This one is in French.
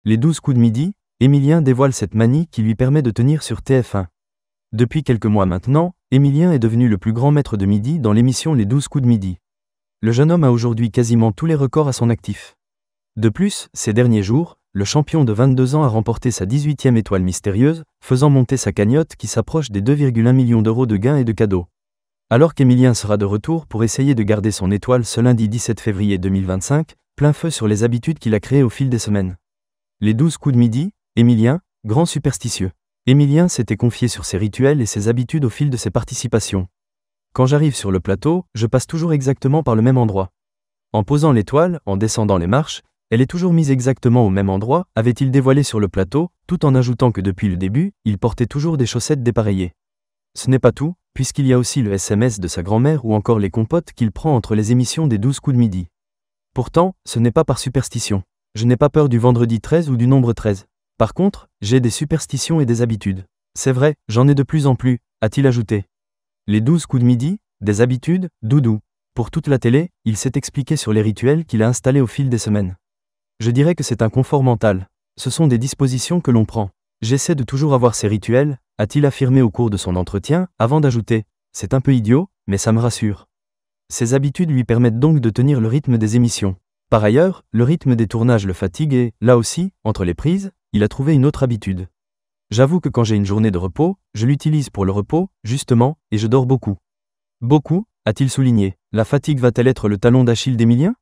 Les 12 coups de midi, Émilien dévoile cette manie qui lui permet de tenir sur TF1. Depuis quelques mois maintenant, Émilien est devenu le plus grand maître de midi dans l'émission Les 12 coups de midi. Le jeune homme a aujourd'hui quasiment tous les records à son actif. De plus, ces derniers jours, le champion de 22 ans a remporté sa 18e étoile mystérieuse, faisant monter sa cagnotte qui s'approche des 2,1 millions d'euros de gains et de cadeaux. Alors qu'Émilien sera de retour pour essayer de garder son étoile ce lundi 17 février 2025, plein feu sur les habitudes qu'il a créées au fil des semaines. Les 12 coups de midi, Émilien, grand superstitieux. Émilien s'était confié sur ses rituels et ses habitudes au fil de ses participations. Quand j'arrive sur le plateau, je passe toujours exactement par le même endroit. En posant l'étoile, en descendant les marches, elle est toujours mise exactement au même endroit, avait-il dévoilé sur le plateau, tout en ajoutant que depuis le début, il portait toujours des chaussettes dépareillées. Ce n'est pas tout, puisqu'il y a aussi le SMS de sa grand-mère ou encore les compotes qu'il prend entre les émissions des 12 coups de midi. Pourtant, ce n'est pas par superstition. Je n'ai pas peur du vendredi 13 ou du nombre 13. Par contre, j'ai des superstitions et des habitudes. C'est vrai, j'en ai de plus en plus, a-t-il ajouté. Les 12 coups de midi, des habitudes, doudou. Pour toute la télé, il s'est expliqué sur les rituels qu'il a installés au fil des semaines. Je dirais que c'est un confort mental. Ce sont des dispositions que l'on prend. J'essaie de toujours avoir ces rituels, a-t-il affirmé au cours de son entretien, avant d'ajouter « C'est un peu idiot, mais ça me rassure ». Ces habitudes lui permettent donc de tenir le rythme des émissions. Par ailleurs, le rythme des tournages le fatigue et, là aussi, entre les prises, il a trouvé une autre habitude. J'avoue que quand j'ai une journée de repos, je l'utilise pour le repos, justement, et je dors beaucoup. Beaucoup, a-t-il souligné. La fatigue va-t-elle être le talon d'Achille d'Émilien ?